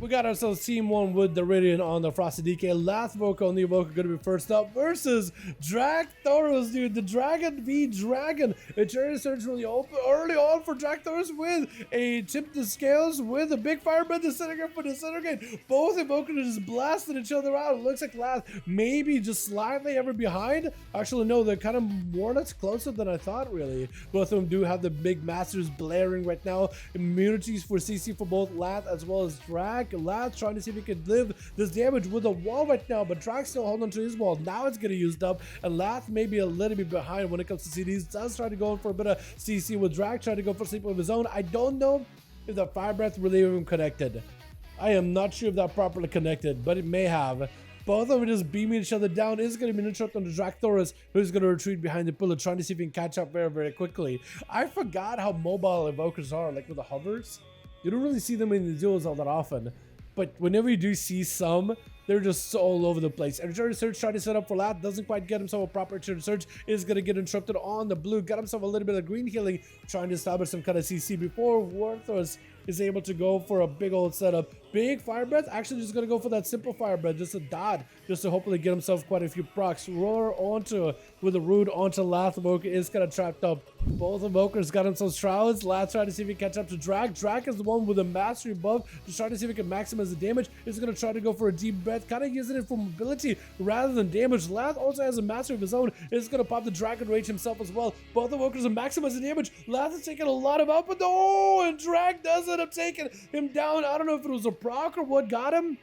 got ourselves team 1 with Dalaran on the Frosty DK. Last Evoker on the Evoker going to be first up versus Dragthoros, dude. The Dragon v Dragon. Eternity Surge really open early on for Dragthoros with a tip to scales with a big firebend disintegrate for disintegrate. Both Evokers just blasted each other out. It looks like last maybe just slightly ever behind. Actually, no, they're kind of more or less closer than I thought, really. Both of them do have the big masters blaring right now. Immunities for CC for both Lath as well as Drag. Lath trying to see if he can live this damage with a wall right now, but Drag still holding on to his wall. Now it's getting used up, and Lath may be a little bit behind when it comes to CDs. Does try to go in for a bit of CC with Drag, trying to go for sleep of his own. I don't know if the Fire Breath really even connected. I am not sure if that properly connected, but it may have. Both of them just beaming each other down. Is going to be an interrupt on the Dragthoros, who's going to retreat behind the pillar, trying to see if he can catch up very, very quickly. I forgot how mobile Evokers are, like with the hovers. You don't really see them in the duels all that often, but whenever you do see some, they're just all over the place. And Eternity Surge trying to set up for Lath, doesn't quite get himself a proper Eternity Surge, is going to get interrupted on the blue, got himself a little bit of green healing, trying to establish some kind of CC before Warthos is able to go for a big old setup. Big Fire Breath, actually just going to go for that simple Fire Breath, just a dot, just to hopefully get himself quite a few procs. Roar onto, with a Rude onto Lath. Evoker is kind of trapped up. Both Evokers got themselves Shrouds. Lath trying to see if he can catch up to Drag. Drag is the one with a mastery buff, just trying to see if he can maximize the damage. He's going to try to go for a deep breath, kind of using it for mobility rather than damage. Lath also has a mastery of his own. Is going to pop the Dragon Rage himself as well. Both Evokers are maximizing damage. Lath is taking a lot of output. Oh, and Drag does end up taking him down. I don't know if it was a proc or what got him,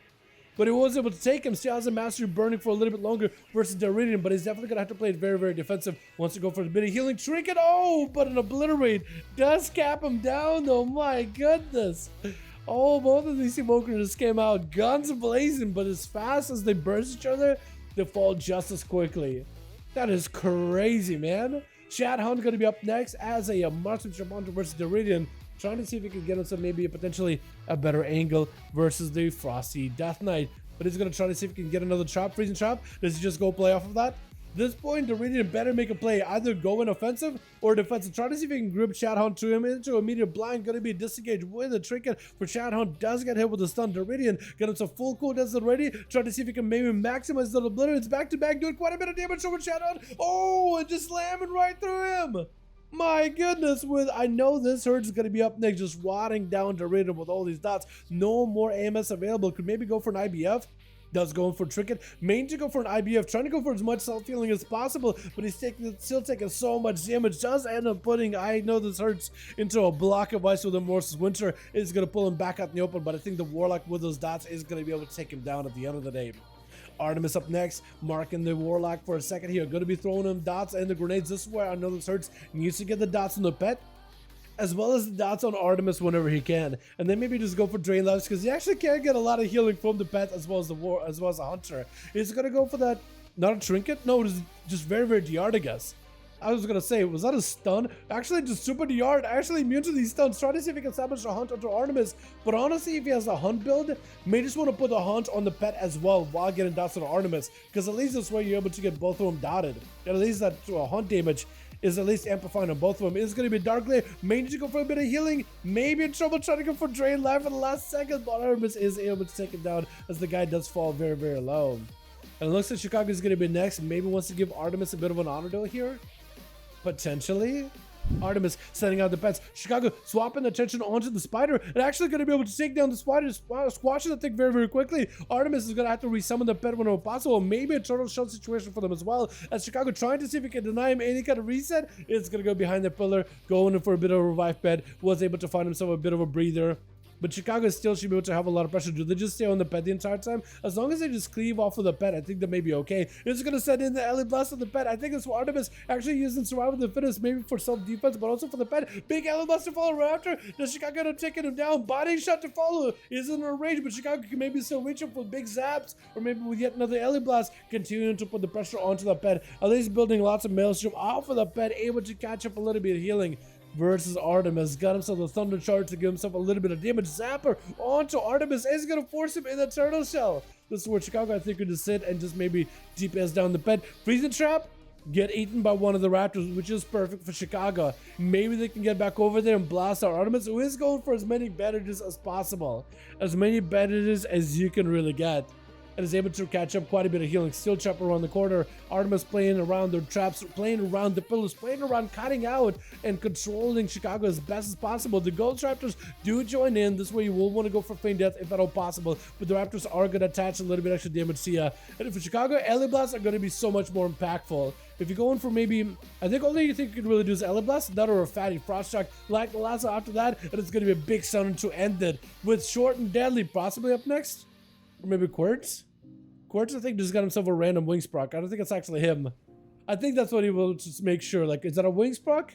but he was able to take him. Still has a mastery burning for a little bit longer versus Dalaran, but he's definitely going to have to play it very, very defensive. Wants to go for a bit of healing. Trinket, oh, but an Obliterate does cap him down, though. My goodness. Oh, both of these Evokers just came out guns blazing, but as fast as they burst each other, they fall just as quickly. That is crazy, man. Shadhound going to be up next as a marksmanship hunter versus Dalaran, trying to see if he can get himself maybe potentially a better angle versus the Frosty Death Knight. But he's going to try to see if he can get another trap, freezing trap. Does he just go play off of that? At this point, Dalaran better make a play, either go in offensive or defensive. Try to see if he can grip Shadhound to him into immediate blind. Going to be disengaged with a trinket for Shadhound. Does get hit with a stun. Dalaran got himself full cool, does it already. Try to see if he can maybe maximize the Obliterates back to back, doing quite a bit of damage over Shadhound. Oh, and just slamming right through him. My goodness, I know this Herd is going to be up next, just rotting down Dalaran with all these dots. No more AMS available. Could maybe go for an IBF. Does go in for Trinket. Main to go for an IBF, trying to go for as much self-healing as possible, but he's still taking so much damage. Does end up putting, I know this hurts, into a block of ice with Amorphous Winter. Is going to pull him back out in the open, but I think the Warlock with those dots is going to be able to take him down at the end of the day. Artemis up next, marking the Warlock for a second here. Going to be throwing him dots and the grenades. This is where I know this hurts. Needs to get the dots on the pet, as well as the dots on Artemis whenever he can. And then maybe just go for Drain Lives, because he actually can get a lot of healing from the pet as well as the Hunter. He's going to go for that, not a Trinket? No, it is just very, very DR, I guess. I was gonna say, was that a stun? Actually, just super DR, actually immune to these stuns. Try to see if he can establish a hunt onto Artemis. But honestly, if he has a hunt build, may just want to put the hunt on the pet as well while getting dots on Artemis. Because at least this way you're able to get both of them dotted. And at least that hunt damage is at least amplifying on both of them. It's going to be Dark Lair. May need to go for a bit of healing. Maybe in trouble trying to go for Drain Life in the last second. But Artemis is able to take him down as the guy does fall very, very low. And it looks like Chicago is going to be next. Maybe wants to give Artemis a bit of an honor duel here. Potentially. Artemis sending out the pets. Chicago swapping attention onto the spider and actually going to be able to take down the spider, squashing the thing very, very quickly. Artemis is going to have to resummon the pet whenever possible. Maybe a turtle shell situation for them as well, as Chicago trying to see if he can deny him any kind of reset. It's going to go behind the pillar, going for a bit of a revive pet. Was able to find himself a bit of a breather. But Chicago still should be able to have a lot of pressure. Do they just stay on the pet the entire time? As long as they just cleave off of the pet, I think that may be okay. It's going to send in the Ellie Blast of the pet. I think it's what Artemis actually using Survival of the Fittest, maybe for self-defense, but also for the pet. Big Ellie Blast to follow right after. Does Chicago end up taking him down? Body shot to follow. Isn't in a range, but Chicago can maybe still reach him with big zaps, or maybe with yet another Ellie Blast, continuing to put the pressure onto the pet. At least building lots of maelstrom off of the pet, able to catch up a little bit of healing. Versus Artemis, got himself a Thunder Charge to give himself a little bit of damage. Zapper onto Artemis is going to force him in the turtle shell. This is where Chicago, I think, could just sit and just maybe DPS down the pet. Freezing Trap get eaten by one of the Raptors, which is perfect for Chicago. Maybe they can get back over there and blast our Artemis, who is going for as many bandages as possible. As many bandages as you can really get. And is able to catch up quite a bit of healing. Steel Trap around the corner. Artemis playing around their traps, playing around the pillars, playing around, cutting out and controlling Chicago as best as possible. The Ghost Raptors do join in. This way you will want to go for feign death if at all possible. But the Raptors are going to attach a little bit extra damage to you. And for Chicago, Alley Blasts are going to be so much more impactful. If you're going for maybe, I think only you think you can really do is Alley Blast, that or a fatty Frost Shock like the last after that. And it's going to be a big Sun to end it. With Short and Deadly possibly up next. Or maybe Quartz. Quartz, I think, just got himself a random Wings proc. I don't think it's actually him. I think that's what he will just make sure. Like, is that a Wings proc?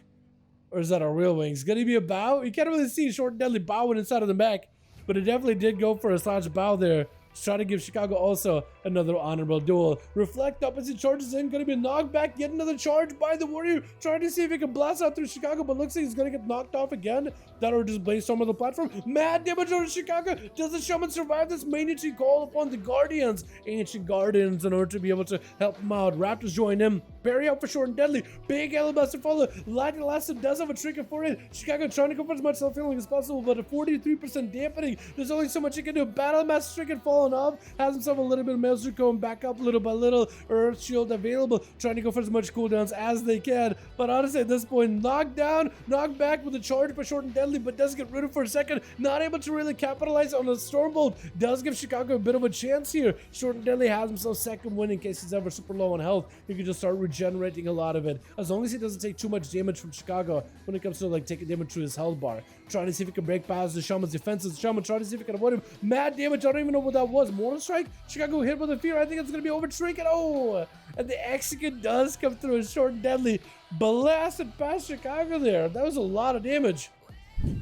Or is that a real Wings? Gonna be a bow? You can't really see Short and Deadly bowing inside of the mech. But it definitely did go for a slash bow there. Just try to give Chicago also another honorable duel. Reflect up as he charges in. Gonna be knocked back. Yet another charge by the Warrior. Trying to see if he can blast out through Chicago. But looks like he's gonna get knocked off again. That or just blaze storm on the platform. Mad damage on Chicago. Does the Shaman survive this? May need to call upon the Guardians. Ancient Guardians in order to be able to help him out. Raptors join him. Barry out for Short and Deadly. Big Alabasta follow. Lightning Elastic does have a trinket for it. Chicago trying to go for as much self-healing as possible, but a 43% dampening. There's only so much you can do. Battle Master Trinket falling off. Has himself a little bit of Maelstrom going back up little by little. Earth Shield available. Trying to go for as much cooldowns as they can. But honestly, at this point, knocked down, knocked back with a charge by Short and Deadly, but does get rid of for a second. Not able to really capitalize on the Stormbolt. Does give Chicago a bit of a chance here. Short and Deadly has himself second win in case he's ever super low on health. He can just start regenerating a lot of it, as long as he doesn't take too much damage from Chicago when it comes to like taking damage to his health bar. Trying to see if he can break past the Shaman's defenses. Shaman trying to see if he can avoid him. Mad damage. I don't even know what that was. Mortal Strike. Chicago hit with a fear. I think it's gonna be over Trinket. Oh, and the Execute does come through. A Short and Deadly blasted past Chicago there. That was a lot of damage.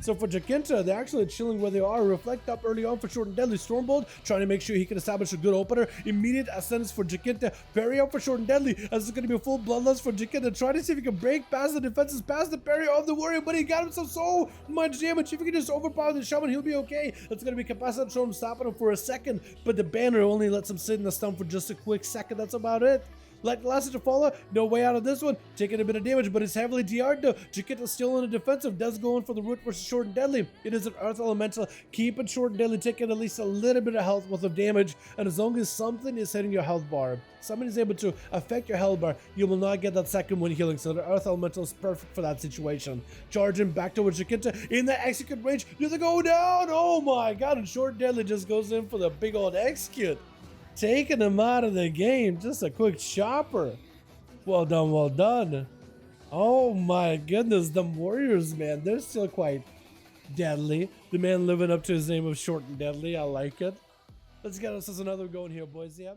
So for Jacinta, they're actually chilling where they are. Reflect up early on for Short and Deadly. Stormbolt trying to make sure he can establish a good opener. Immediate ascendance for Jacinta. Parry out for Short and Deadly. As it's going to be a full bloodlust for Jacinta. Trying to see if he can break past the defenses, past the parry of the Warrior, but he got himself so much damage. If he can just overpower the Shaman, he'll be okay. It's going to be Capacity Storm stopping him for a second, but the banner only lets him sit in the stun for just a quick second. That's about it. Like the last to follow, no way out of this one. Taking a bit of damage, but it's heavily DR'd though. Jacinta's still in the defensive, does go in for the root versus Short and Deadly. It is an Earth Elemental, keeping Short and Deadly taking at least a little bit of health worth of damage, and as long as something is hitting your health bar, something is able to affect your health bar, you will not get that second one healing, so the Earth Elemental is perfect for that situation. Charging back towards Jacinta in the Execute range, does it go down? Oh my god, and Short and Deadly just goes in for the big old Execute. Taking him out of the game. Just a quick chopper. Well done, well done. Oh my goodness, the Warriors, man, they're still quite deadly. The man living up to his name of Short and Deadly. I like it. Let's get us another going here, boys. Yeah.